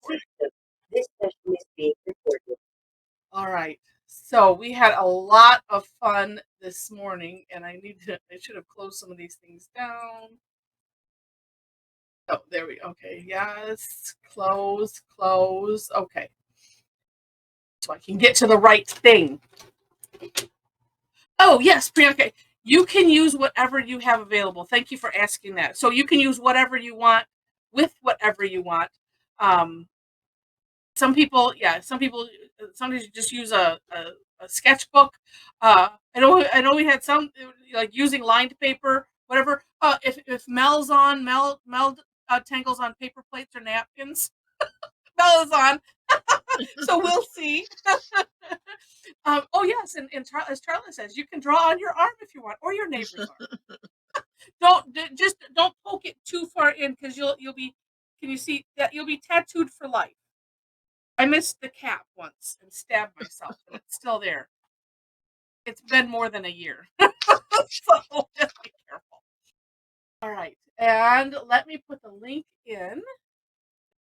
recording. This session is being recorded. All right. So we had a lot of fun this morning, and I should have closed some of these things down. Oh, there we go. Okay. Yes. Close. Okay. So I can get to the right thing. Oh, yes, Priyanka. You can use whatever you have available. Thank you for asking that. So you can use whatever you want with whatever you want. Some people sometimes you just use a sketchbook. I know we had some like using lined paper, whatever. If Mel's on, Mel tangles on paper plates or napkins. Mel is on, so we'll see. Oh yes, and as Charlotte says, you can draw on your arm if you want, or your neighbor's arm. Don't poke it too far in, because you'll be. Can you see that you'll be tattooed for life? I missed the cap once and stabbed myself, and it's still there. It's been more than a year, so just be careful. All right, and let me put the link in.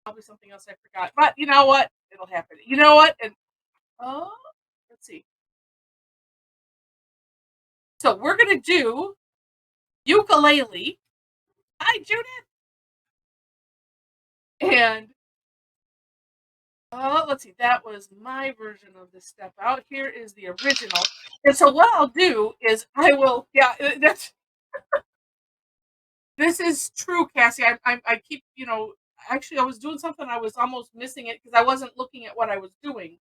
Probably something else I forgot, but you know what? It'll happen. You know what? And let's see. So we're gonna do ukulele. Hi, Judith. And let's see. That was my version of the step out. Here is the original. And so what I'll do is I will. Yeah, that's. This is true, Cassie. I keep. Actually, I was doing something. I was almost missing it because I wasn't looking at what I was doing.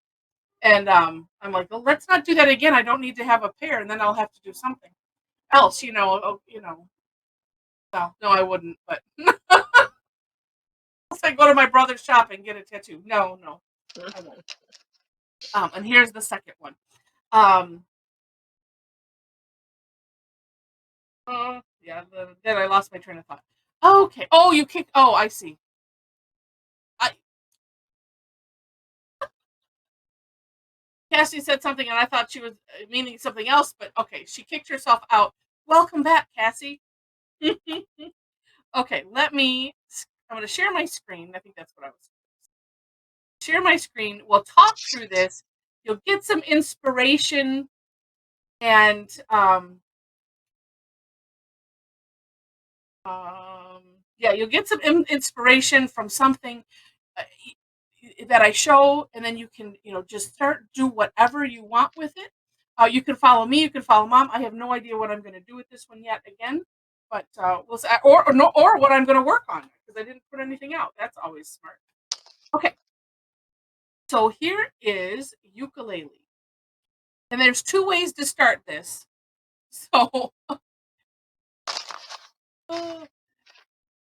And I'm like, well, let's not do that again. I don't need to have a pair, and then I'll have to do something else. No, I wouldn't. But unless I go to my brother's shop and get a tattoo. No, I won't. And here's the second one. Yeah. Then I lost my train of thought. Okay. Oh, you kicked. Oh, I see. Cassie said something, and I thought she was meaning something else. But okay, she kicked herself out. Welcome back, Cassie. Okay, I'm going to share my screen. I think that's what I was. Share my screen. We'll talk through this. You'll get some inspiration, and yeah, you'll get some inspiration from something that I show, and then you can, just do whatever you want with it. You can follow me. You can follow Mom. I have no idea what I'm going to do with this one yet. Again, but we'll see, or what I'm going to work on, because I didn't put anything out. That's always smart. Okay. So here is ukulele, and there's two ways to start this. So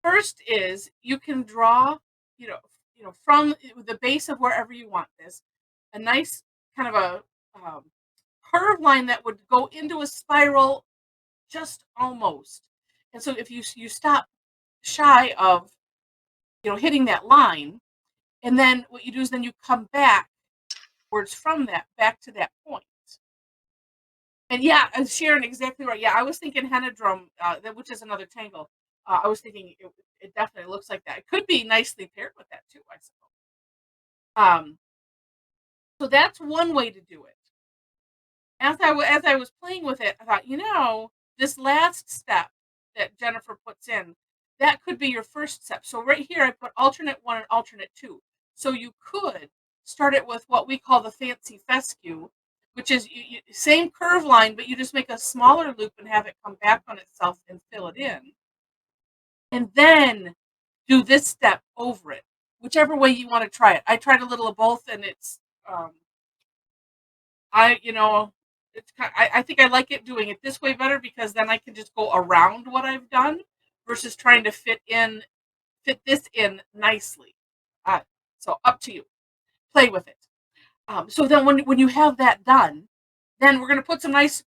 first is you can draw, from the base of wherever you want this, a nice kind of a curved line that would go into a spiral, just almost. And so if you stop shy of, hitting that line, and then what you do is then you come backwards from that back to that point. And yeah, and Sharon, exactly right. Yeah, I was thinking henna drum, which is another tangle. I was thinking it definitely looks like that. It could be nicely paired with that too, I suppose. So that's one way to do it. As I was playing with it, I thought, this last step that Jennifer puts in, that could be your first step. So right here, I put alternate 1 and alternate 2. So you could start it with what we call the fancy fescue, which is same curve line, but you just make a smaller loop and have it come back on itself and fill it in. And then do this step over it, whichever way you want to try it. I tried a little of both, and it's, I think I like it doing it this way better, because then I can just go around what I've done versus trying to fit this in nicely. So up to you. Play with it. So then when you have that done, then we're going to put some nice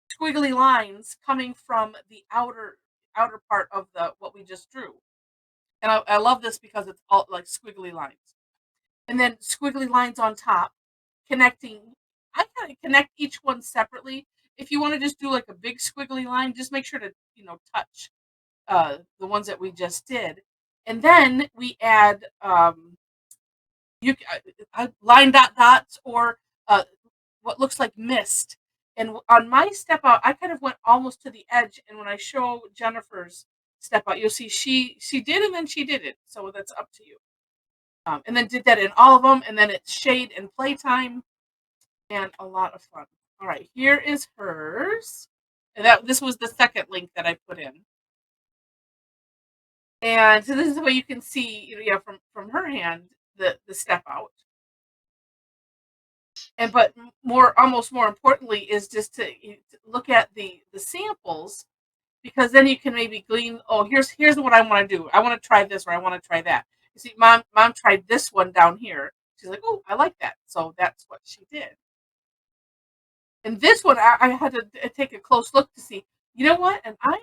squiggly lines coming from the outer part of what we just drew. And I love this because it's all like squiggly lines. And then squiggly lines on top, connecting. I kind of connect each one separately. If you want to just do like a big squiggly line, just make sure to, touch the ones that we just did. And then we add I line dots or what looks like mist. And on my step out, I kind of went almost to the edge. And when I show Jennifer's step out, you'll see she did and then she didn't. So that's up to you. And then did that in all of them. And then it's shade and playtime and a lot of fun. All right, here is hers. And this was the second link that I put in. And so this is the way you can see, from her hand, the step out. And but almost more importantly is just to look at the samples, because then you can maybe glean, oh, here's what I want to do. I want to try this or I want to try that. You see, mom tried this one down here. She's like, oh, I like that. So that's what she did. And this one, I had to take a close look to see, you know what? And I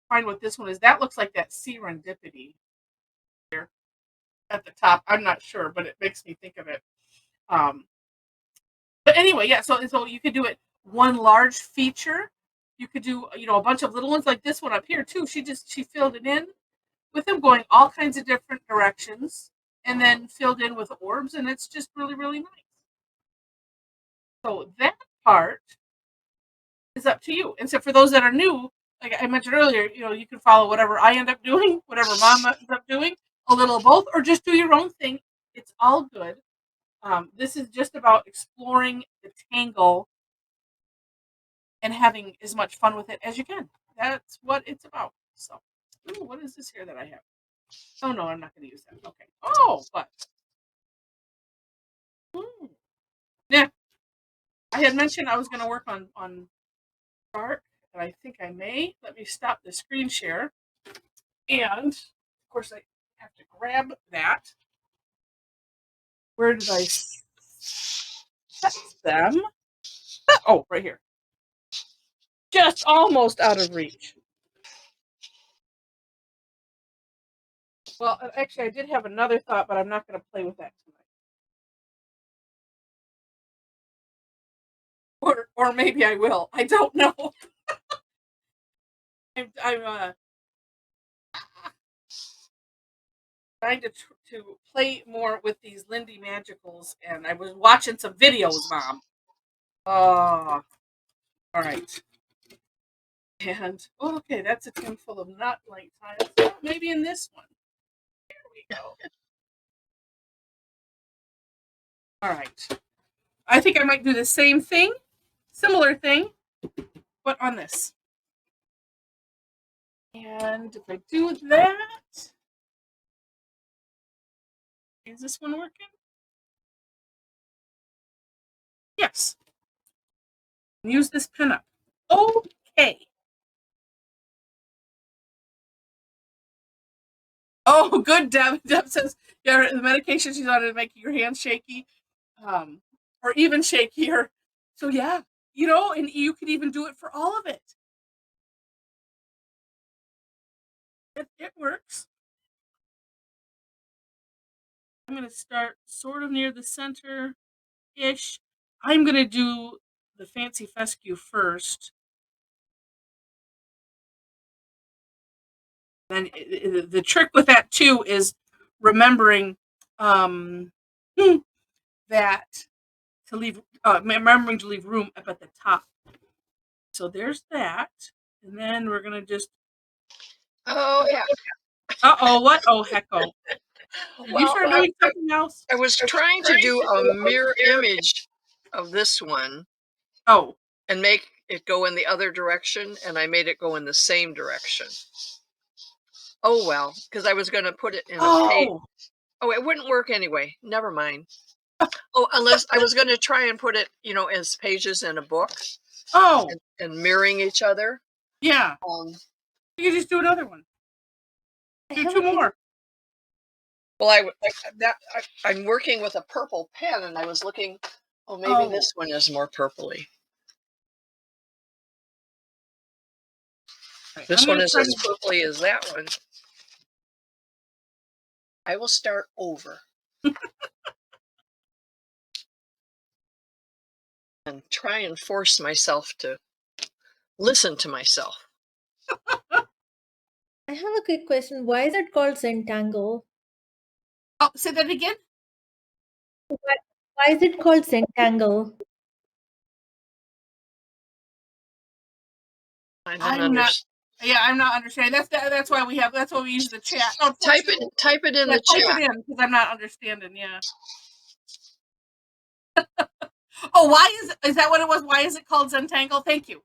find what this one is. That looks like that serendipity here at the top. I'm not sure, but it makes me think of it. But anyway, yeah. So you could do it one large feature. You could do a bunch of little ones like this one up here too. She filled it in with them going all kinds of different directions, and then filled in with orbs, and it's just really, really nice. So that part is up to you. And so for those that are new, like I mentioned earlier, you can follow whatever I end up doing, whatever mom ends up doing, a little of both, or just do your own thing. It's all good. This is just about exploring the tangle and having as much fun with it as you can. That's what it's about. So, ooh, what is this here that I have? Oh no, I'm not going to use that. Okay. Oh, but yeah, I had mentioned I was going to work on chart, and I think I may. Let me stop the screen share, and of course I have to grab that. Where did I set them? Oh, right here. Just almost out of reach. Well, actually, I did have another thought, but I'm not going to play with that tonight. Or maybe I will. I don't know. I'm trying to play more with these Lindy Magicals, and I was watching some videos, Mom. Oh, all right. And okay, that's a tin full of nut light tiles. Maybe in this one. There we go. All right. I think I might do the same thing, similar thing, but on this. And if I do that, is this one working? Yes. Use this pin up. Okay. Oh, good, Deb. Deb says, yeah, the medication she's on is making your hands shaky, or even shakier. So yeah, and you could even do it for all of it. It works. I'm going to start sort of near the center-ish. I'm going to do the fancy fescue first. Then the trick with that too is remembering that to leave, remembering to leave room up at the top. So there's that, and then we're gonna just. Oh yeah. Uh-oh, what? Oh, hecko. You start doing something else? I was trying to do a mirror image of this one. Oh. And make it go in the other direction, and I made it go in the same direction. Oh well, because I was going to put it in a page. Oh, it wouldn't work anyway. Never mind. Oh, unless I was going to try and put it, as pages in a book. Oh. And mirroring each other. Yeah. You can just do another one. Do two more. Well, I'm working with a purple pen, and I was looking. Oh, maybe this one is more purpley. Right, this one is as purpley as that one. I will start over. And try and force myself to listen to myself. I have a quick question. Why is it called Zentangle? Oh, say that again? Why is it called Zentangle? I'm not understanding. That's why we use the chat. Type it in the Type chat. it in because I'm not understanding. Yeah. Oh, why is that what it was? Why is it called Zentangle? Thank you.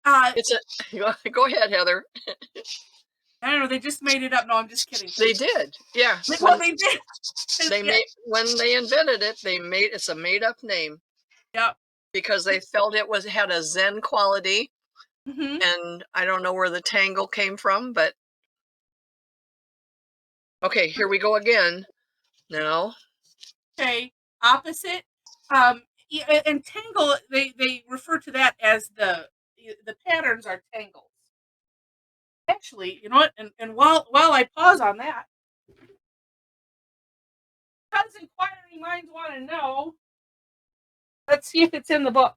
Go ahead, Heather. I don't know. They just made it up. No, I'm just kidding. They did. Yeah. Well, they did. When they invented it, it's a made up name. Yep. Because they felt it had a Zen quality. Mm-hmm. And I don't know where the tangle came from, but okay, here we go again. Now. Okay. Opposite. And tangle. They refer to that as the patterns are tangles. Actually, you know what? And while I pause on that, because inquiring minds want to know, let's see if it's in the book.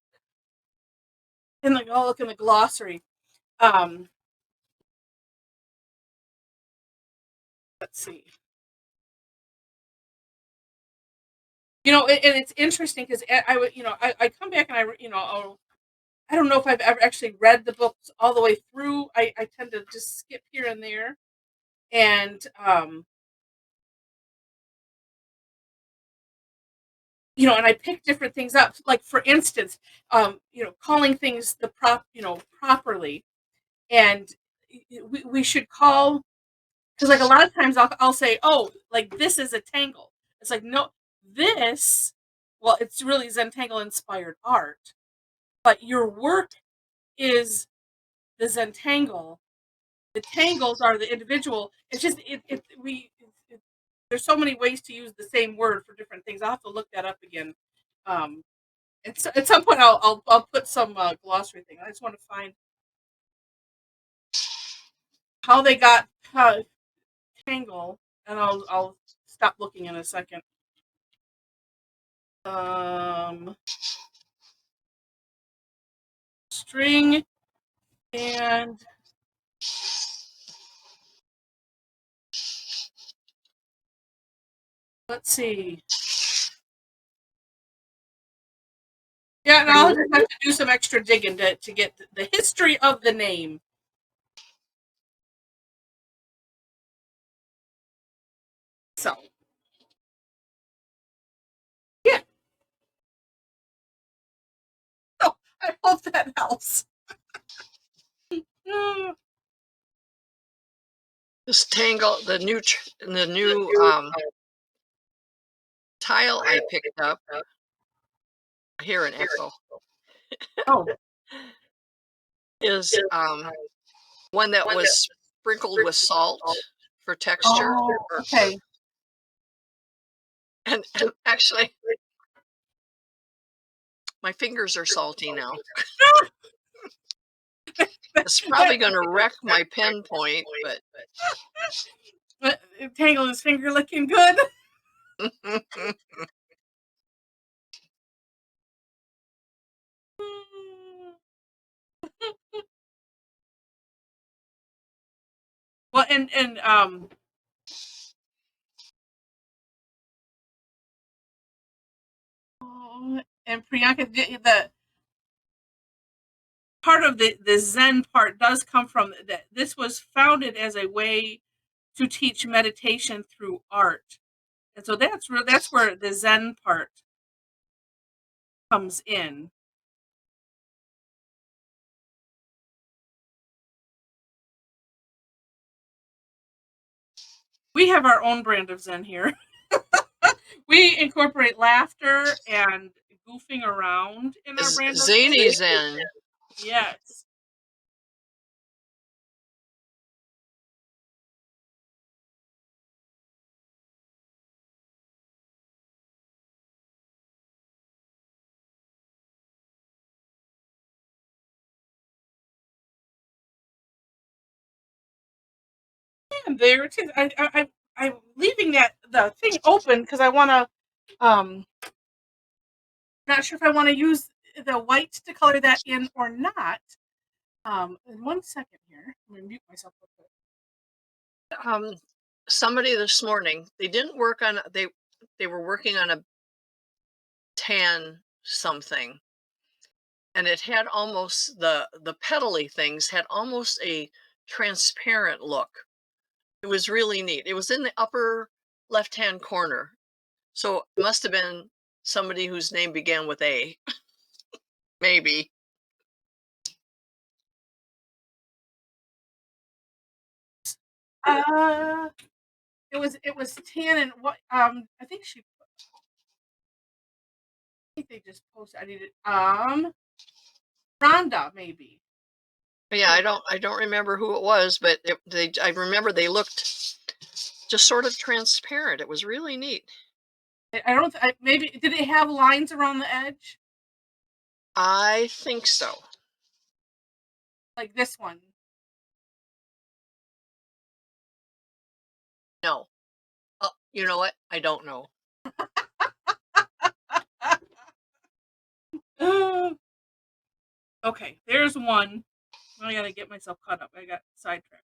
I'll look in the glossary. Let's see. You know, and it's interesting because I come back and I don't know if I've ever actually read the books all the way through. I tend to just skip here and there, and and I pick different things up. Like for instance, calling things properly, and we should call, because like a lot of times I'll say, oh, like this is a tangle. It's like, no, well, it's really Zentangle inspired art, but your work is the Zentangle. The tangles are the individual. It's just there's so many ways to use the same word for different things. I'll have to look that up again. At some point I'll put some glossary thing. I just want to find how they got tangle, and I'll stop looking in a second. String and let's see. Yeah, and I'll just have to do some extra digging to get the history of the name. So, yeah. So, I hope that helps. This tangle, the new tile I picked up. I hear an echo. Oh. Is one that was sprinkled with salt for texture. Oh, okay. And actually, my fingers are salty now. It's probably going to wreck my pen point, but Tangle his finger looking good. Well, and Priyanka, the part of the Zen part does come from that. This was founded as a way to teach meditation through art, and so that's where the Zen part comes in. We have our own brand of Zen here. We incorporate laughter and goofing around in our brand of Zany Zen. Yes. And there it is. I'm leaving the thing open because I want to. Not sure if I want to use the white to color that in or not. In 1 second here, I'm gonna mute myself real quick. somebody this morning, they didn't work on, they were working on a tan something, and it had almost the petally things had almost a transparent look. It was really neat. It was in the upper left hand corner, so it must have been somebody whose name began with A. Maybe. Uh, it was tan and what? I think they just posted. I needed Rhonda maybe. Yeah, I don't remember who it was, but I remember they looked just sort of transparent. It was really neat. I don't. Maybe did it have lines around the edge I think so. like this one? No. Oh, you know what? I don't know. Okay, there's one. I gotta get myself caught up. I got sidetracked.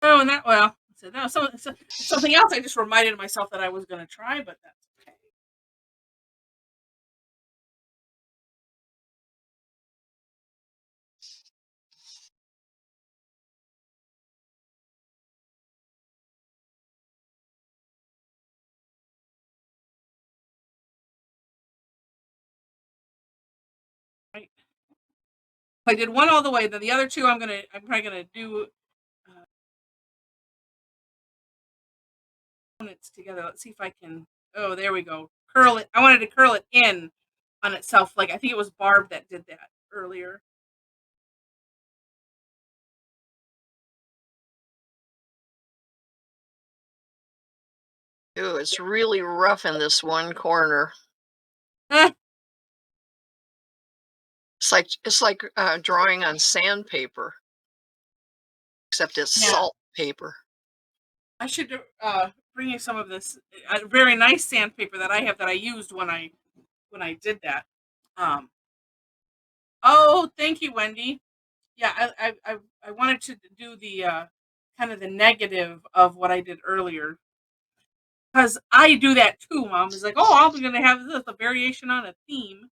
Oh, and that so now something else. I just reminded myself that I was gonna try, but that's okay. Right. I did one all the way. Then the other two, I'm probably gonna do components together. Let's see if I can. Oh, there we go. Curl it. I wanted to curl it in on itself. Like I think it was Barb that did that earlier. Ooh, it's really rough in this one corner. Eh, It's like drawing on sandpaper, except it's yeah, salt paper. I should bring you some of this very nice sandpaper that I have that I used when I did that. Um. Oh, thank you, Wendy. Yeah, I wanted to do the kind of the negative of what I did earlier because I do that too. Mom is like, oh, I'm going to have this a variation on a theme.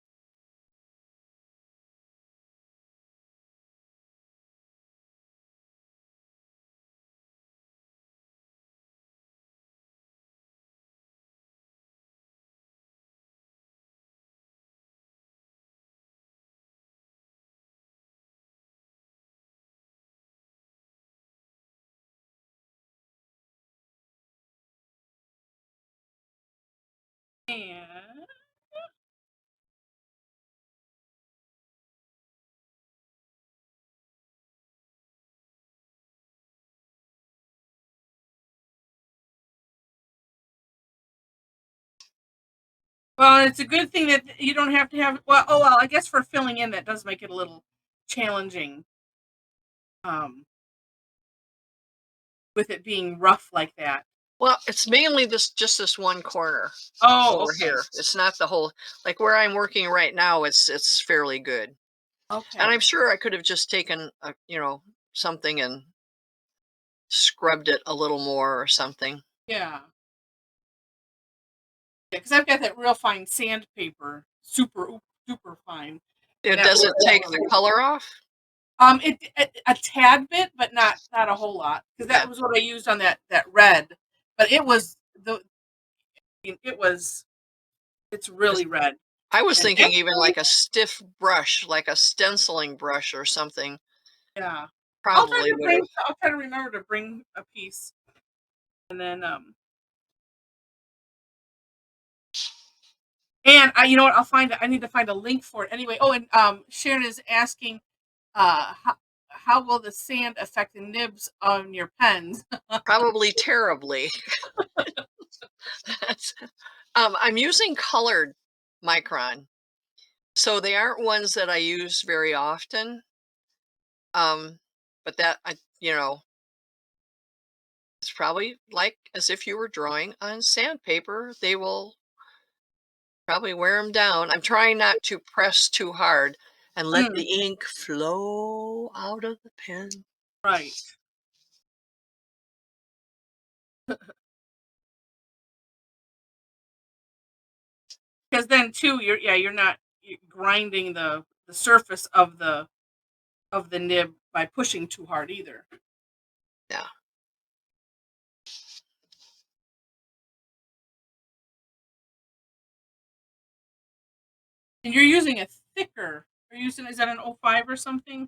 And well, it's a good thing that you don't have to have. Well, oh well, I guess for filling in that does make it a little challenging. Um, with it being rough like that. Well, it's mainly just this one corner Oh, over okay, here. It's not the whole, like where I'm working right now, it's fairly good. And I'm okay, sure I could have just taken something and scrubbed it a little more or something. yeah, yeah, because I've got that real fine sandpaper, super fine, and It that doesn't works take really the well. color off. A tad bit, but not a whole lot, because Yeah. that was what I used on that red. But it was it was it's 'Cause really red, I was and thinking even actually, like a stiff brush, like a stenciling brush or something, yeah, probably would have. I'll try to remember to bring a piece, and then and I you know what I need to find a link for it anyway. Oh, and Sharon is asking, uh, how will the sand affect the nibs on your pens? Probably terribly. That's- I'm using colored Micron, so they aren't ones that I use very often. Um, but it's probably like as if you were drawing on sandpaper. They will Probably wear them down. I'm trying not to press too hard and let Mm, the ink flow out of the pen. right. Because then too, you're not grinding the surface of the nib by pushing too hard either. Yeah. And you're using a thicker. Is that an 05 or something?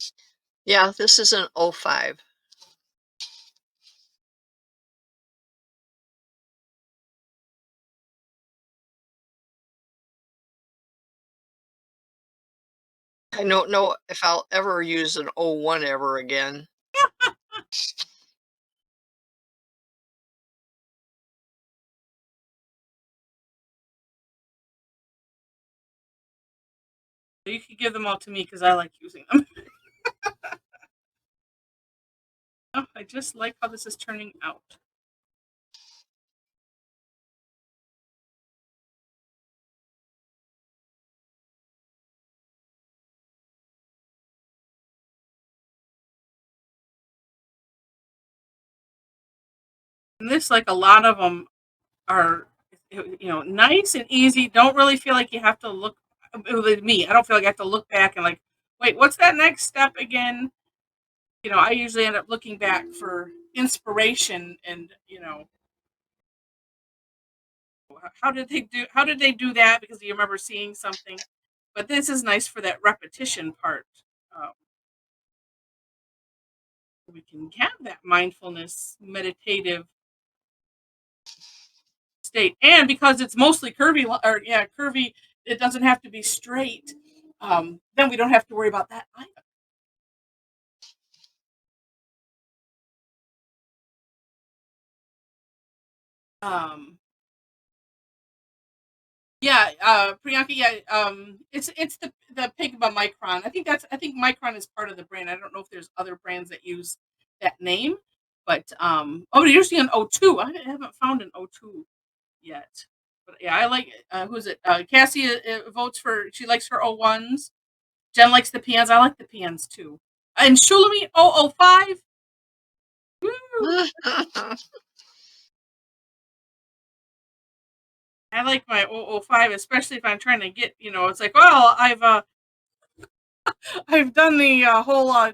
Yeah, this is an 05. I don't know if I'll ever use an 01 ever again. So you could give them all to me because I like using them. Oh, I just like how this is turning out. And this, like a lot of them, are nice and easy. Don't really feel like you have to look. With me, I don't feel like I have to look back and like, wait, what's that next step again? I usually end up looking back for inspiration and how did they do that because you remember seeing something. But this is nice for that repetition part. Um, we can have that mindfulness, meditative state, and because it's mostly curvy, curvy, it doesn't have to be straight. Then we don't have to worry about that either. Um, yeah, Priyanka, yeah, it's the Pigma Micron. I think Micron is part of the brand. I don't know if there's other brands that use that name, but oh, you're seeing an O2. I haven't found an O2 yet. But yeah, I like it. Who's it? Cassie votes for. She likes her O1s. Jen likes the PNs. I like the PNs too. And Shulami 005. Woo! I like my 005, especially if I'm trying to get. It's like, well, I've done the whole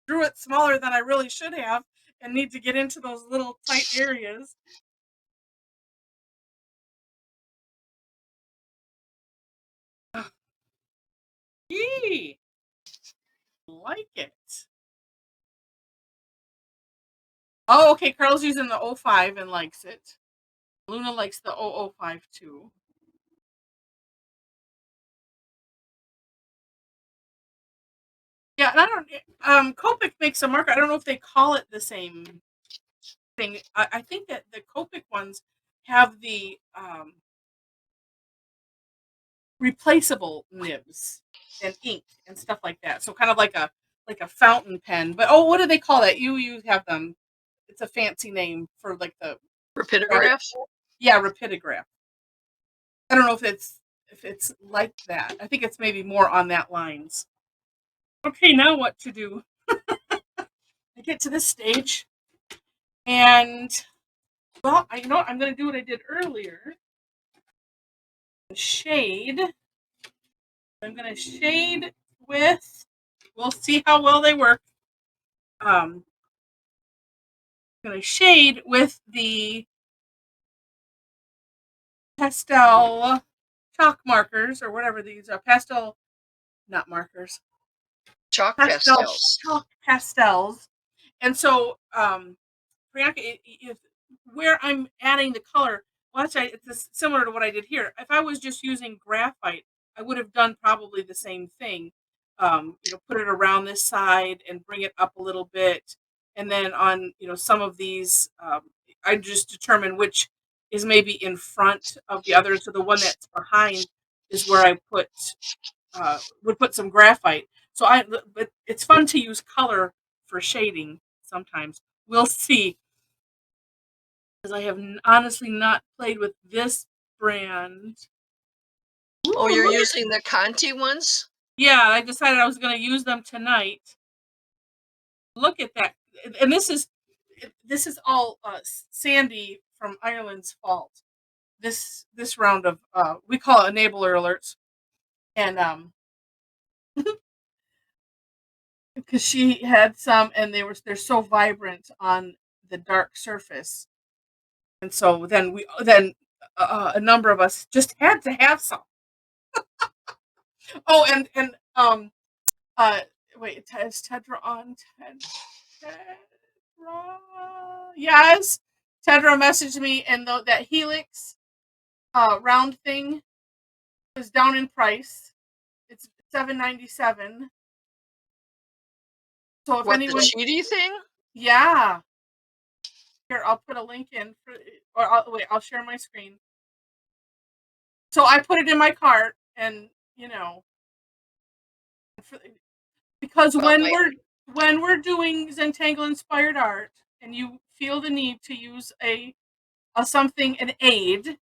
drew it smaller than I really should have, and need to get into those little tight areas. Yee! Like it. Oh, okay. Carl's using the 05 and likes it. Luna likes the 005 too. Yeah, and I don't. Copic makes a marker. I don't know if they call it the same thing. I think that the Copic ones have the replaceable nibs and ink and stuff like that. So kind of like a fountain pen. But what do they call that? You have them. It's a fancy name for like the Rapidograph? Yeah, rapidograph. I don't know if it's like that. I think it's maybe more on that lines. Okay, now what to do? I get to this stage, and well, I'm going to do what I did earlier. Shade. I'm going to shade with. We'll see how well they work. I'm going to shade with the pastel chalk markers or whatever these are. Pastel, not markers. Chalk Pastel pastels. chalk pastels. And so, Priyanka, if where I'm adding the color, well, actually, it's similar to what I did here. If I was just using graphite, I would have done probably the same thing. Put it around this side and bring it up a little bit, and then on some of these, I just determine which is maybe in front of the other. So the one that's behind is where I would put some graphite. But it's fun to use color for shading sometimes. We'll see, because I have honestly not played with this brand. Oh, "Ooh, you're look at-" using the Conti ones? Yeah, I decided I was going to use them tonight. Look at that. And this is all Sandy from Ireland's fault. This round of we call it enabler alerts. And because she had some and they're so vibrant on the dark surface. And so then a number of us just had to have some. Oh, and uh wait, is Tedra on? Tedra, yes. Tedra messaged me, and that Helix round thing is down in price. It's $7.97. So if What, anyone, the cheaty thing? yeah, here I'll put a link in for, or I'll share my screen. So I put it in my cart, and because Well, when we're doing Zentangle inspired art, and you feel the need to use an aid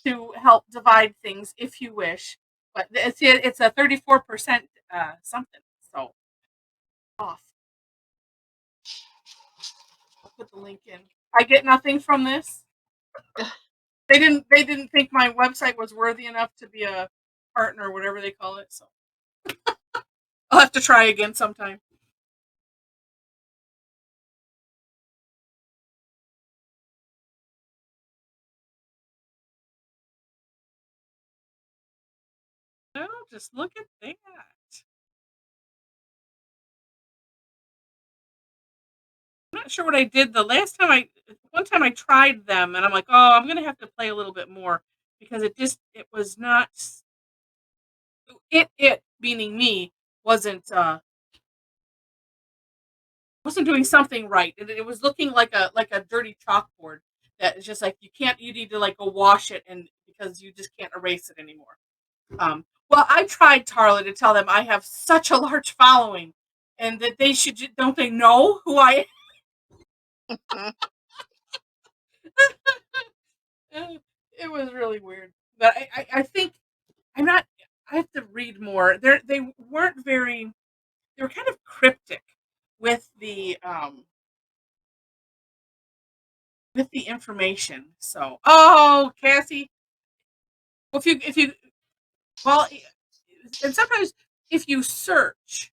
to help divide things if you wish, but it's a 34% something, so off. I'll put the link in. I get nothing from this. They didn't think my website was worthy enough to be a partner or whatever they call it, so I'll have to try again sometime. Oh, just look at that. I'm not sure what I did the last time. One time I tried them, and I'm like, oh, I'm gonna have to play a little bit more because it was not, it meaning me wasn't doing something right. It was looking like a dirty chalkboard that is just like you need to like go wash it, and because you just can't erase it anymore. Well, I tried, Tarla, to tell them I have such a large following, and that they should, don't they know who I am? It was really weird, but I think I'm not. I have to read more. They weren't very. They were kind of cryptic with the information. So, oh, Cassie, well, if you well, and sometimes if you search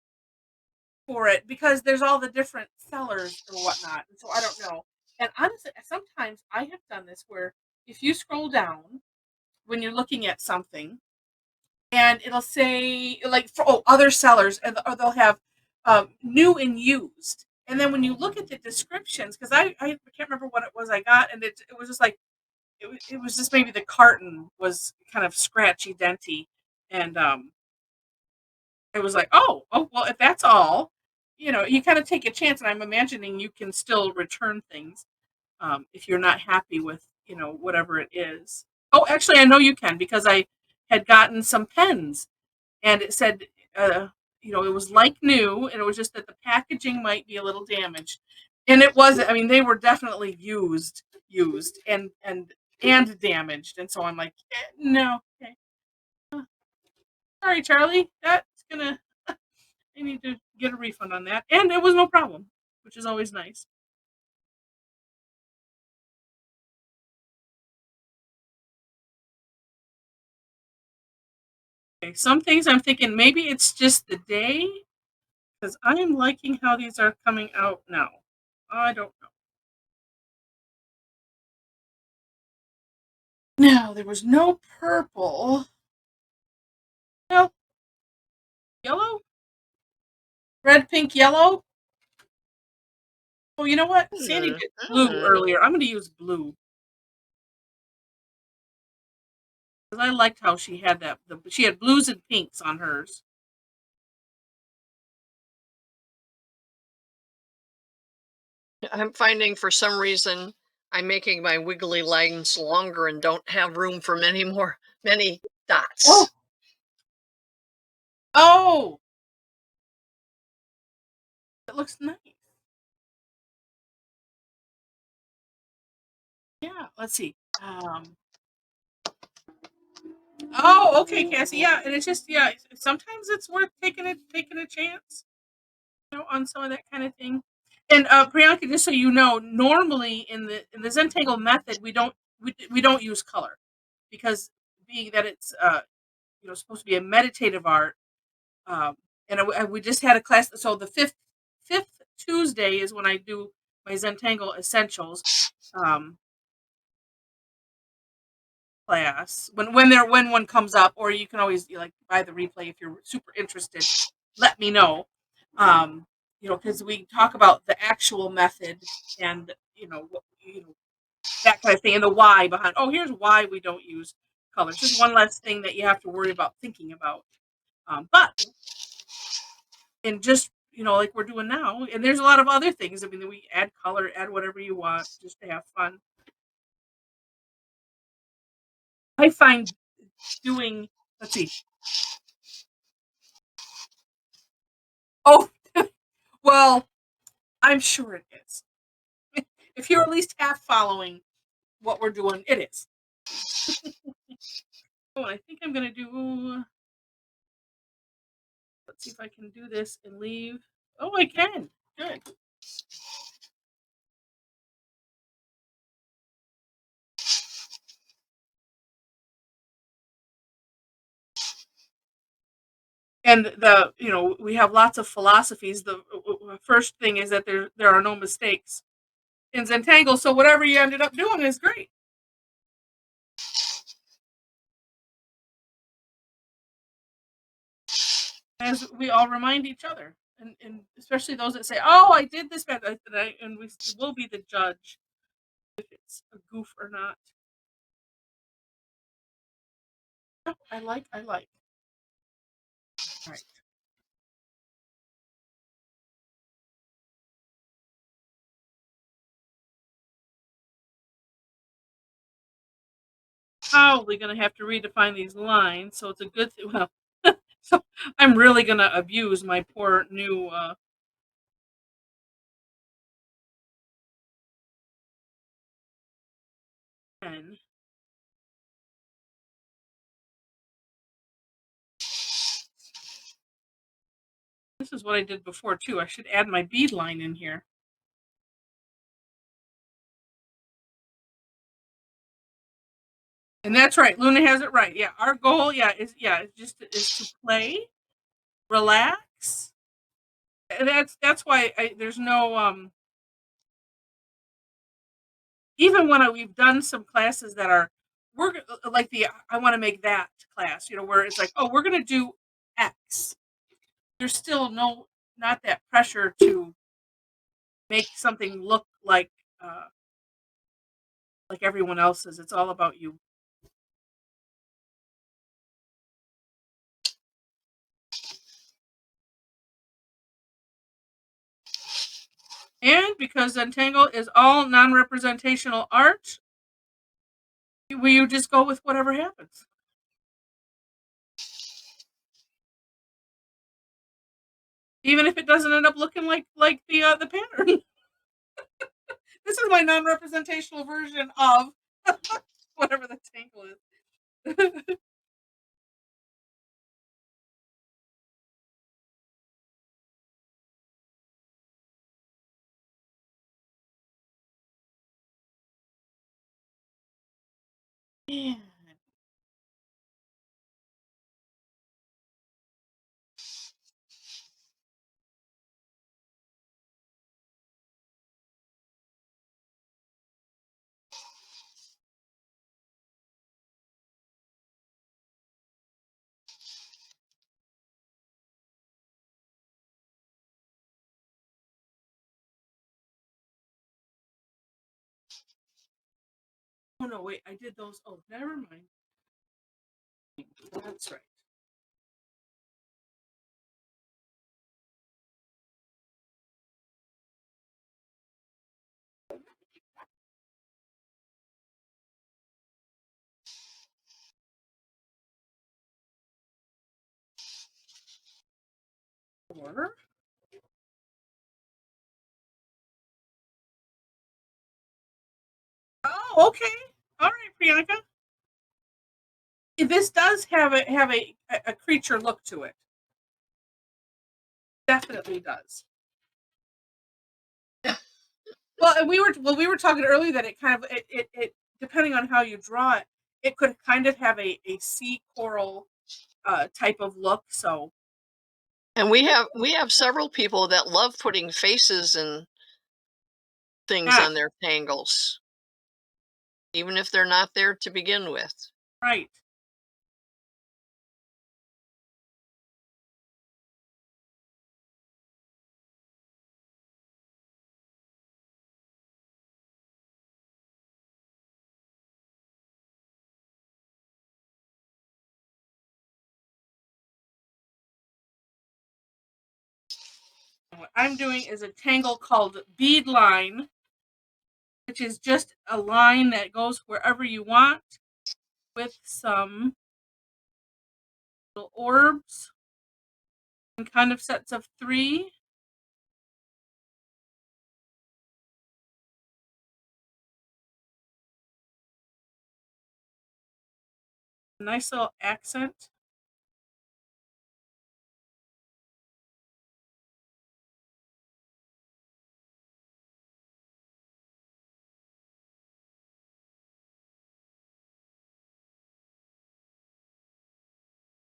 for it, because there's all the different sellers or whatnot, and so I don't know. And honestly, sometimes I have done this where if you scroll down when you're looking at something, and it'll say like for other sellers, or they'll have new and used, and then when you look at the descriptions, because I can't remember what it was I got, and it was just like it was just maybe the carton was kind of scratchy, denty, and it was like, oh well, if that's all, you kind of take a chance, and I'm imagining you can still return things if you're not happy with whatever it is. Oh, actually, I know you can, because I had gotten some pens, and it said, it was like new, and it was just that the packaging might be a little damaged, and it wasn't. I mean, they were definitely used, and damaged, and so I'm like, no, okay, sorry, Charlie, that's gonna. I need to get a refund on that, and it was no problem, which is always nice. Okay, some things I'm thinking maybe it's just the day, because I am liking how these are coming out now. I don't know. No, there was no purple. No, yellow? Red, pink, yellow? Oh, you know what? Sandy did blue earlier. I'm going to use blue. Because I liked how she had that. She had blues and pinks on hers. I'm finding for some reason I'm making my wiggly lines longer and don't have room for many dots. Oh! Oh! It looks nice. Yeah, let's see. Oh, okay, Cassie. Yeah, and it's just sometimes it's worth taking a chance, on some of that kind of thing. And Priyanka, just so you know, normally in the Zentangle method, we don't use color because being that it's supposed to be a meditative art. Um, and we just had a class. So the fifth Tuesday is when I do my Zentangle Essentials class. When one comes up, or you can always buy the replay if you're super interested. Let me know. Because we talk about the actual method and that kind of thing, and the why behind. Oh, here's why we don't use colors. Just one less thing that you have to worry about thinking about. But and just like we're doing now, and there's a lot of other things. I mean, we add color, add whatever you want, just to have fun. I find doing. Let's see. Oh, well, I'm sure it is. If you're at least half following what we're doing, it is. Oh, I think I'm gonna do. Let's see if I can do this and leave. Oh, I can. Good. And we have lots of philosophies. The first thing is that there are no mistakes in Zentangle, so whatever you ended up doing is great. As we all remind each other, and especially those that say, "Oh, I did this bad," and we will be the judge if it's a goof or not. Oh, I like. All right. Probably gonna have to redefine these lines, so it's a good thing. Well, so I'm really gonna abuse my poor new pen. This is what I did before too. I should add my bead line in here. And that's right. Luna has it right. Yeah, our goal, is is to play, relax. And that's why there's no even when we've done some classes that are like the I want to make that class, where it's like, oh, we're gonna do X. There's still not that pressure to make something look like everyone else's. It's all about you. And because Zentangle is all non-representational art, you just go with whatever happens. Even if it doesn't end up looking like the pattern. This is my non-representational version of whatever the tangle is. Man. Oh no, wait, I did those. Oh, never mind. That's right. Four. Oh, okay. All right, Priyanka. This does have a creature look to it. Definitely does. Well, and we were talking earlier that it kind of it depending on how you draw it, it could kind of have a sea coral type of look. So, And we have several people that love putting faces and things yeah, on their tangles, even if they're not there to begin with. right. And what I'm doing is a tangle called bead line, which is just a line that goes wherever you want with some little orbs and kind of sets of 3. A nice little accent.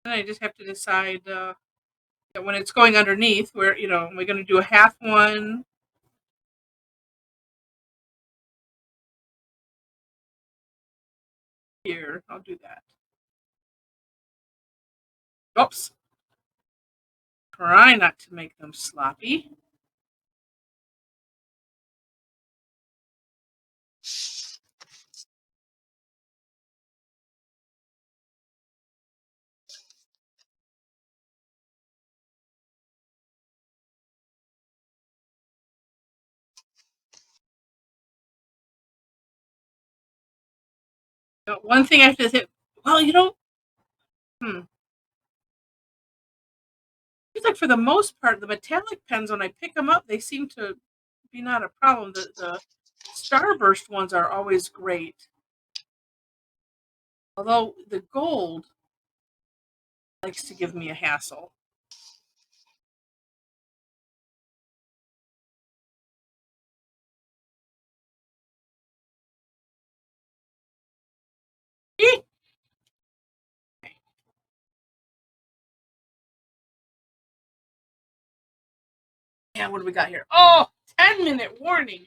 And I just have to decide when it's going underneath where, am I going to do a half one? Here, I'll do that. Oops. Try not to make them sloppy. But one thing I have to say, well, seems like for the most part, the metallic pens, when I pick them up, they seem to be not a problem. The starburst ones are always great. Although the gold likes to give me a hassle. Eek! And what do we got here? Oh, 10-minute warning.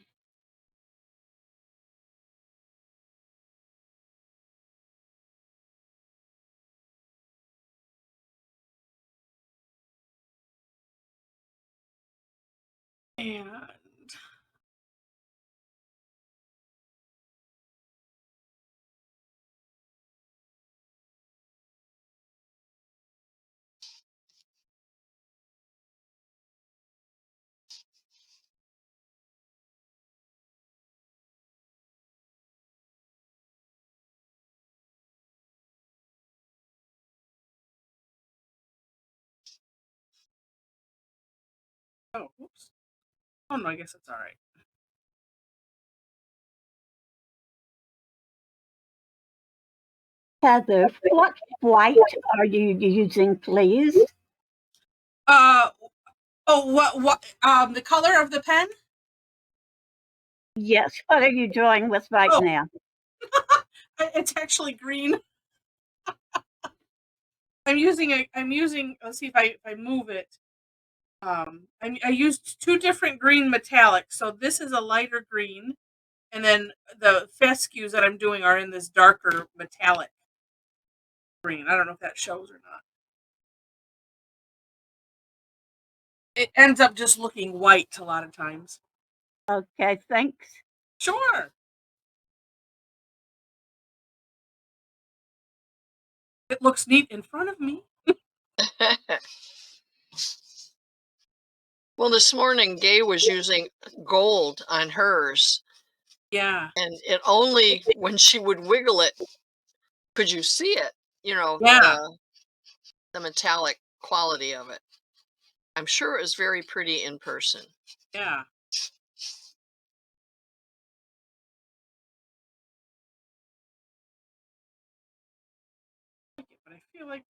And oh, oops. Oh no, I guess it's all right. Heather, what white are you using, please? What the color of the pen? Yes, what are you drawing with right Oh. now? It's actually green. I'm using, let's see if I move it. I used 2 different green metallics. So this is a lighter green, and then the fescues that I'm doing are in this darker metallic green. I don't know if that shows or not. It ends up just looking white a lot of times. Okay, thanks. Sure. It looks neat in front of me. Well, this morning Gay was using gold on hers, Yeah. and it only when she would wiggle it could you see it, Yeah. the metallic quality of it. I'm sure it was very pretty in person. Yeah. I feel like,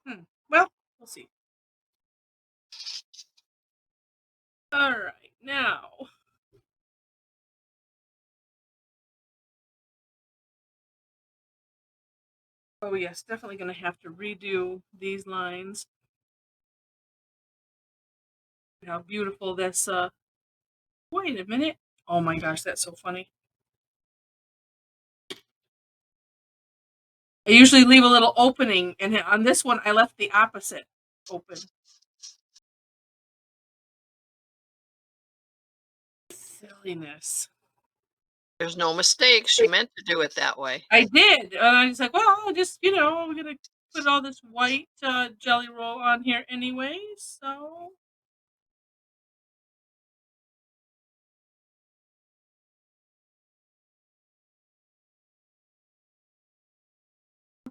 well, we'll see. All right, now. Oh yes, definitely going to have to redo these lines. How beautiful this, wait a minute. Oh my gosh, that's so funny. I usually leave a little opening, and on this one, I left the opposite open. Silliness. There's no mistake. She meant to do it that way. I did. I was like, well, I'll just, we're going to put all this white jelly roll on here anyway, so.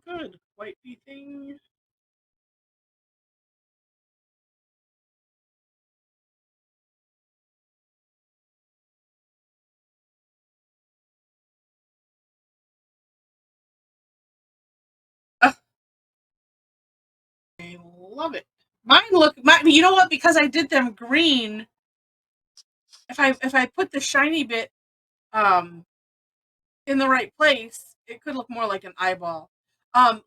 Good. White bee thing. I love it. Mine you know what? Because I did them green, if I put the shiny bit in the right place, it could look more like an eyeball.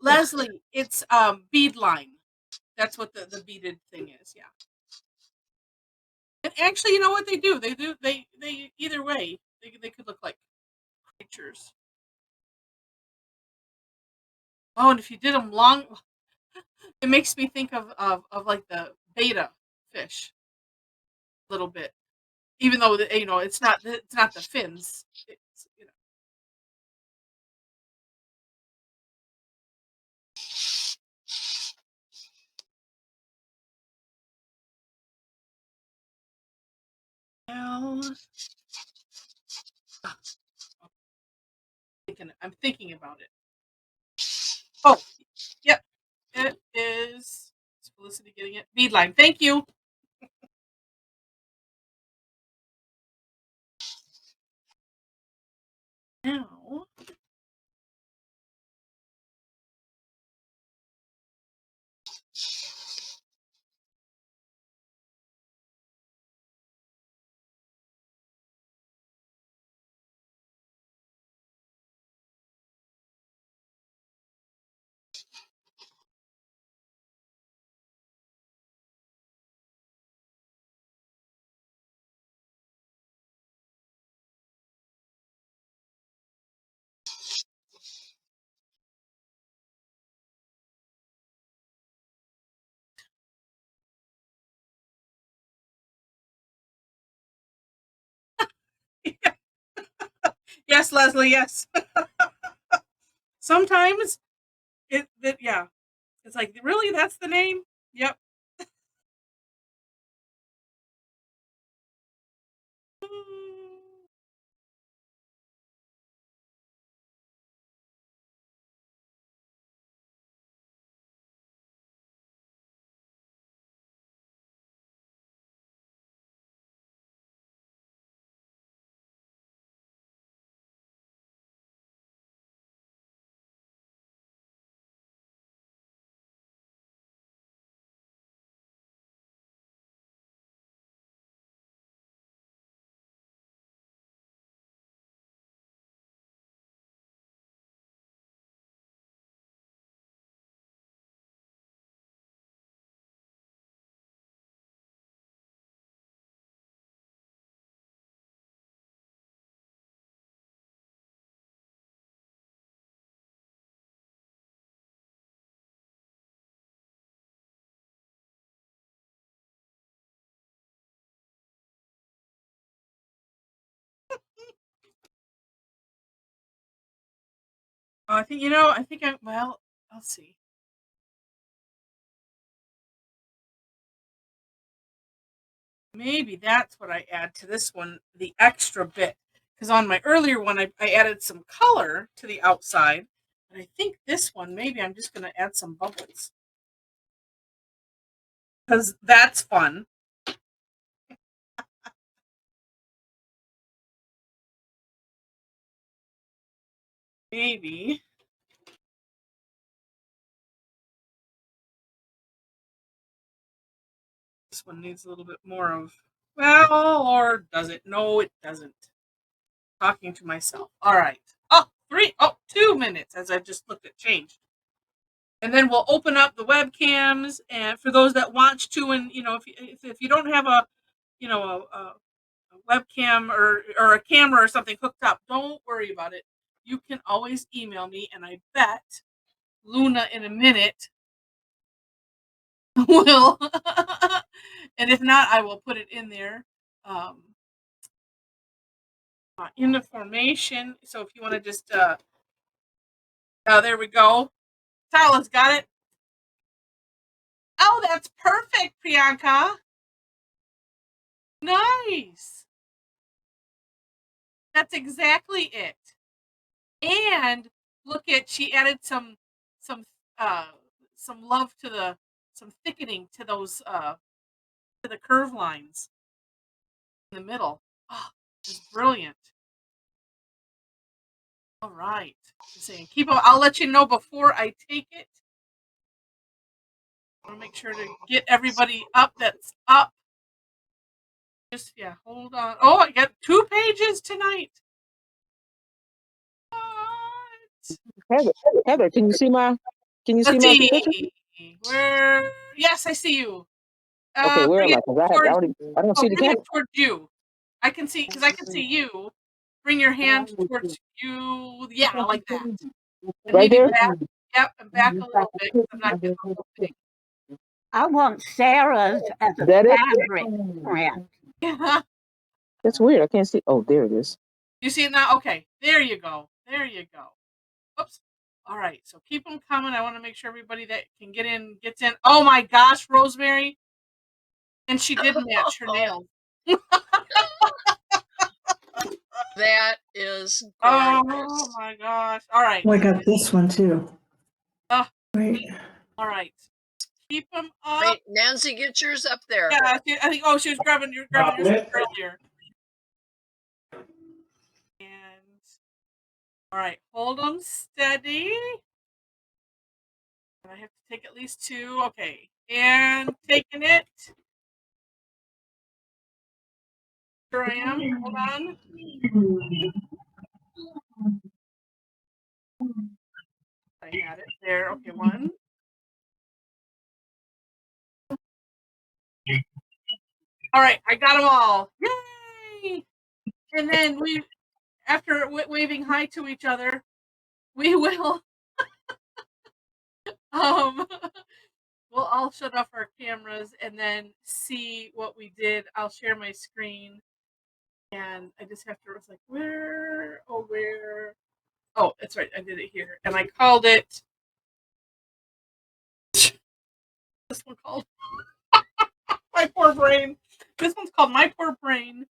Leslie, it's bead line. That's what the beaded thing is, yeah. And actually, you know what they do? They either way, they could look like creatures. Oh, and if you did them long, it makes me think of like the beta fish a little bit. Even though it's not the fins. It's, well, I'm thinking about it. Oh, yep, it is. Is Felicity getting it? Beadline. Thank you. Now, yes, Leslie. Yes. Sometimes yeah. It's like, really, that's the name? Yep. I think well, I'll see. Maybe that's what I add to this one, the extra bit. Because on my earlier one, I added some color to the outside. But I think this one, maybe I'm just going to add some bubbles. Because that's fun. Maybe. This one needs a little bit more of, well, or does it? No, it doesn't. Talking to myself. All right. 2 minutes as I just looked at changed. And then we'll open up the webcams, and for those that want to, and if you don't have a webcam or a camera or something hooked up, don't worry about it. You can always email me, and I bet Luna in a minute will. And if not, I will put it in there in the formation. So if you want to just there we go. Tyler's got it. Oh, that's perfect, Priyanka. Nice. That's exactly it. And look at, she added some love to some thickening to those to the curve lines in the middle. Oh, it's brilliant. All right. Saying keep on. I'll let you know before I take it. I want to make sure to get everybody up that's up. Just hold on. Oh, I got 2 pages tonight. What? Heather, can you see my picture? Yes, I see you. Okay, where am I? Because I don't see the bring it camera. towards you. I can see, because I can see you. Bring your hand towards you. Yeah, like that. And Right there? Back, yep, and back a little bit. I'm not getting a little big. I want Sarah's as a That it? fabric print. Yeah. That's weird. I can't see. Oh, there it is. You see it now? Okay. There you go. There you go. Oops. All right. So keep them coming. I want to make sure everybody that can get in gets in. Oh my gosh, Rosemary. And she did match her nails. That is gorgeous. Oh my gosh. All right. Oh, I got this one too. Wait. All right. Keep them up. Wait, Nancy, get yours up there. Yeah, I think. Oh, she was grabbing yours earlier. And all right, hold them steady. And I have to take at least 2. Okay, and taking it. Here I am. Hold on. I had it there. Okay, 1. All right, I got them all. Yay! And then after waving hi to each other, we will we'll all shut off our cameras and then see what we did. I'll share my screen, and I just have to. It's like where? Oh, that's right. I did it here, and I called it. This one called My Poor Brain. This one's called My Poor Brain.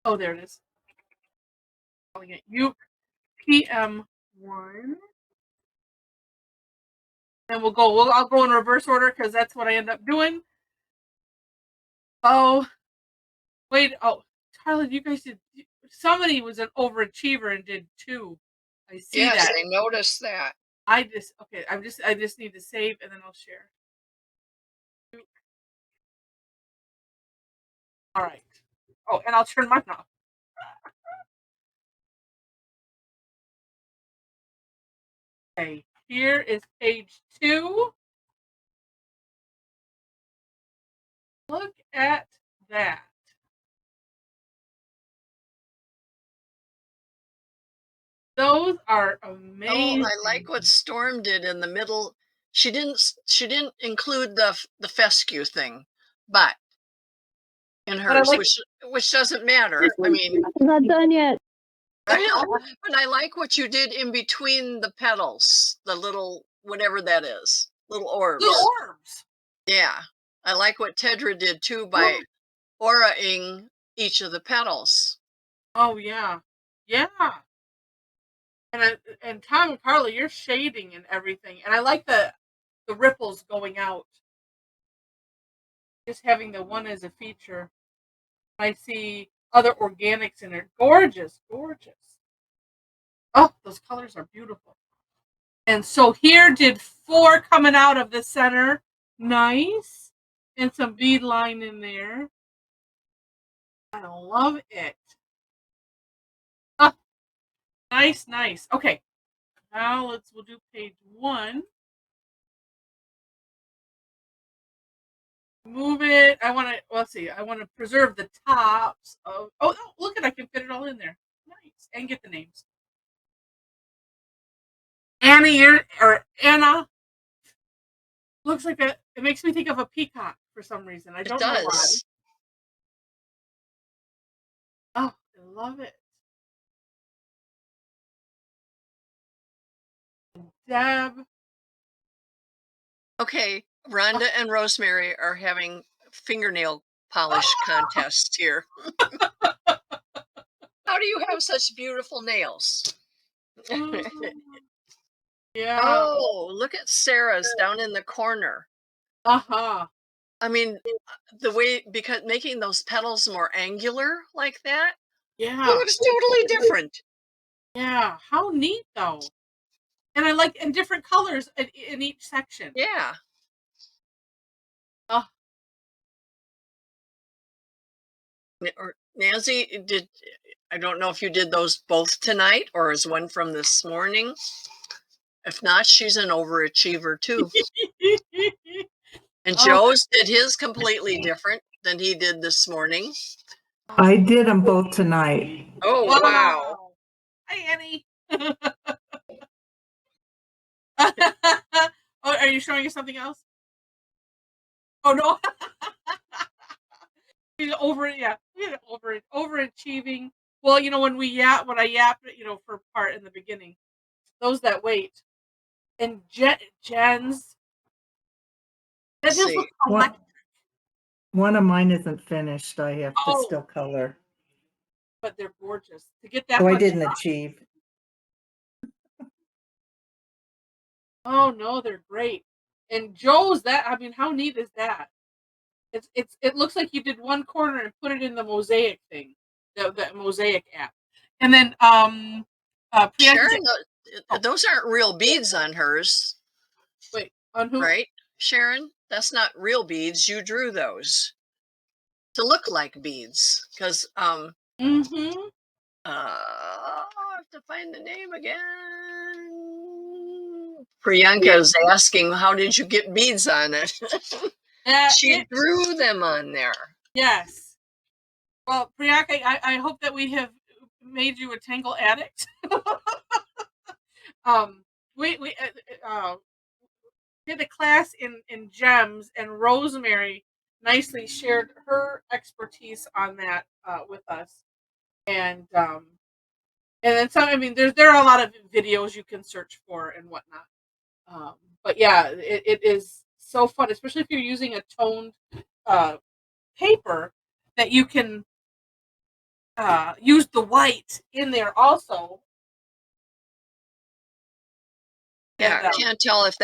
Oh, there it is. Calling it PM1. And we'll go. I'll go in reverse order because that's what I end up doing. Oh, wait. Oh, Tyler, you guys did. Somebody was an overachiever and did 2. I see that. Yes, I noticed that. I just need to save and then I'll share. All right. Oh, and I'll turn mine off. Okay, here is page 2. Look at that. Those are amazing. Oh, I like what Storm did in the middle. She didn't include the fescue thing, but in hers, which doesn't matter. I mean, I'm not done yet. I know, but I like what you did in between the petals, the little whatever that is, little orbs. Yeah, I like what Tedra did too by auraing each of the petals. Oh yeah, yeah. And Tom and Carla, you're shading and everything, and I like the ripples going out. Just having the one as a feature. I see other organics in it. Gorgeous, gorgeous. Oh, those colors are beautiful. And so here did 4 coming out of the center. Nice. And some bead line in there. I love it. Oh, nice, nice. Okay. Now we'll do page 1. Move it. I want to, let's see. I want to preserve the tops of, oh, look at, I can fit it all in there. Nice. And get the names. Anna looks like it makes me think of a peacock for some reason. I don't know why. Oh, I love it. Deb. Okay, Rhonda and Rosemary are having fingernail polish contest here. How do you have such beautiful nails? Yeah. Oh, look at Sarah's down in the corner. Uh-huh. I mean, the way, because making those petals more angular like that, Yeah. it looks totally different. Yeah. How neat, though. And I like in different colors in each section. Yeah. Oh. Nancy, I don't know if you did those both tonight or is one from this morning. If not, she's an overachiever too. And Joe's did his completely different than he did this morning. I did them both tonight. Oh, wow. Hi, Annie. Oh, are you showing us something else? Oh, no. Overachieving. Well, when I yap, for part in the beginning, those that wait. And Jen's. That just looks electric. One of mine isn't finished. I have to still color. But they're gorgeous. To get that. So I didn't achieve. Oh no, they're great. And Joe's how neat is that? It looks like you did one corner and put it in the mosaic thing, the mosaic app. And then Sharon, those aren't real beads on hers. Wait, on who? Right, Sharon? That's not real beads. You drew those to look like beads because I have to find the name again. Priyanka is asking, how did you get beads on it? She drew them on there. Yes. Well, Priyanka, I hope that we have made you a Tangle addict. We did a class in gems, and Rosemary nicely shared her expertise on that with us. And then some. I mean, there are a lot of videos you can search for and whatnot. But yeah, it is so fun, especially if you're using a toned paper, that you can use the white in there also. Yeah, I can't tell if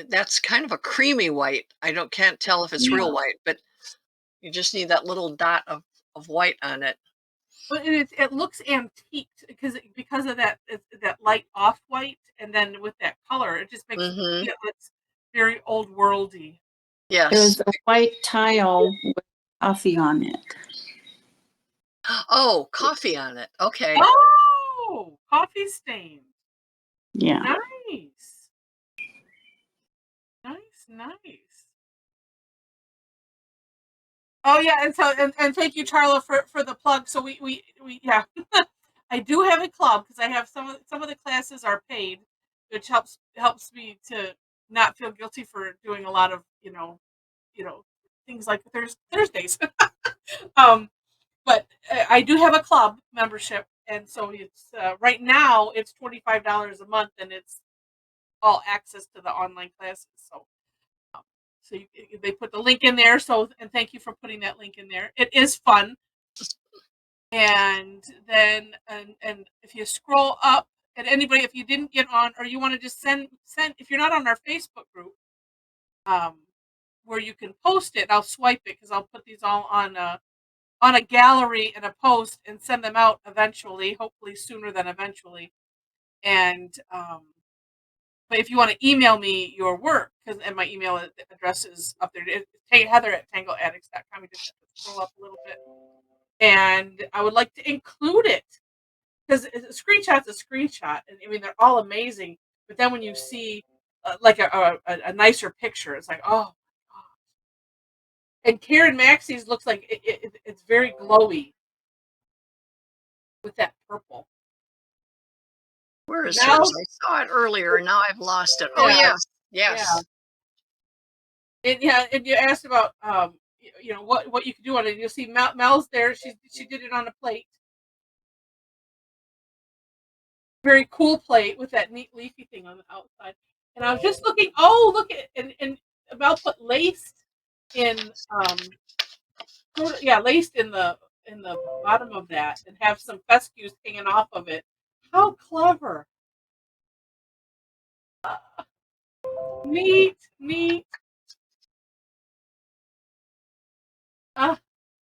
that's kind of a creamy white. Can't tell if it's real white, but you just need that little dot of white on it. But it looks antiqued because of that light off white, and then with that color, it just makes it's very old worldy. Yes. There's a white tile with coffee on it. Oh, coffee on it. Okay. Oh, coffee stain. Yeah. Nice. Nice. Oh yeah, and thank you, Charla, for the plug. So we yeah, I do have a club because I have some of the classes are paid, which helps me to not feel guilty for doing a lot of things like Thursdays. But I do have a club membership, and so it's right now it's $25 a month, and it's all access to the online classes. So. So they put the link in there. And thank you for putting that link in there. It is fun. And then and if you scroll up, and anybody, if you didn't get on, or you want to just send if you're not on our Facebook group, where you can post it, I'll swipe it because I'll put these all on a gallery and a post and send them out eventually, hopefully sooner than eventually. And But if you want to email me your work, and my email address is up there, it's Heather@tangleaddicts.com. You just have to scroll up a little bit. And I would like to include it because a screenshot's a screenshot. And I mean, they're all amazing. But then when you see like a nicer picture, it's like, oh, my God. And Karen Maxey's looks like it's very glowy with that purple. Where is Now, hers? I saw it earlier, and now I've lost it. Oh, yeah, yes. And you asked about you know what you can do on it. You'll see Mel's there. She did it on a plate, very cool plate with that neat leafy thing on the outside. And I was just looking. Oh, look at and Mel put laced in laced in the bottom of that, and have some fescues hanging off of it. How clever! Neat.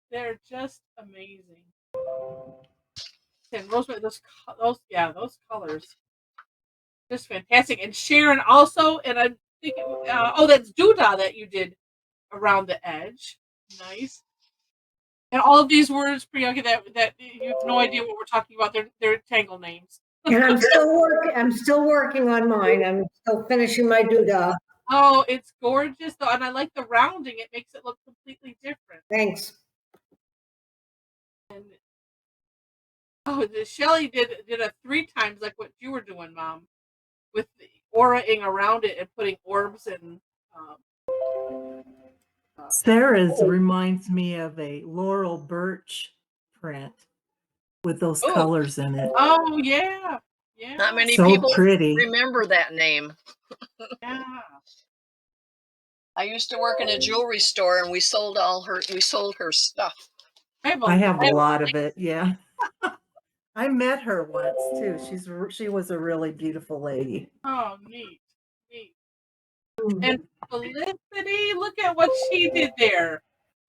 They're just amazing. And Rosemary, those colors, just fantastic. And Sharon also, and I'm thinking, that's Doodah that you did around the edge. Nice. And all of these words, Priyanka, that you have no idea what we're talking about. They're Tangle names. And I'm still working on mine. I'm still finishing my doodah. Oh, it's gorgeous though, and I like the rounding. It makes it look completely different. Thanks. And Shelly did it 3 times like what you were doing, Mom, with the aura-ing around it and putting orbs and. Sarah's reminds me of a Laurel Birch print with those colors in it. Oh yeah. Not many So people pretty. remember that name. Yeah. I used to work in a jewelry store, and we sold her stuff. I have a lot of it. Yeah. I met her once too. She was a really beautiful lady. Oh, neat. And Felicity, look at what she did there,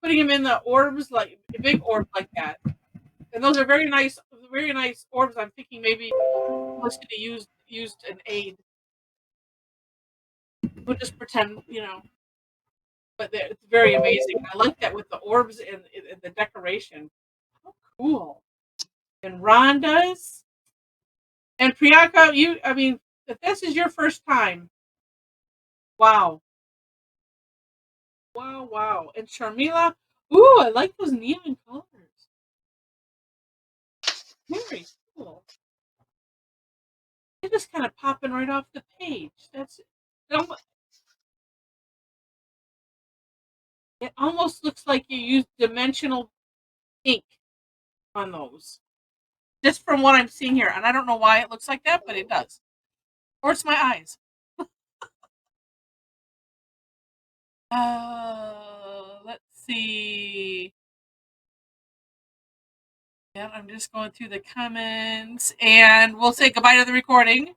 putting him in the orbs, like a big orb like that. And those are very nice orbs. I'm thinking maybe Felicity used an aid. We'll just pretend, but it's very amazing. I like that with the orbs and the decoration. How cool. And Rhonda's. And Priyanka, if this is your first time, wow. Wow. And Sharmila, ooh, I like those neon colors. Very cool. They're just kind of popping right off the page. It almost looks like you used dimensional ink on those. Just from what I'm seeing here. And I don't know why it looks like that, but it does. Or it's my eyes. Let's see. Yeah, I'm just going through the comments, and we'll say goodbye to the recording.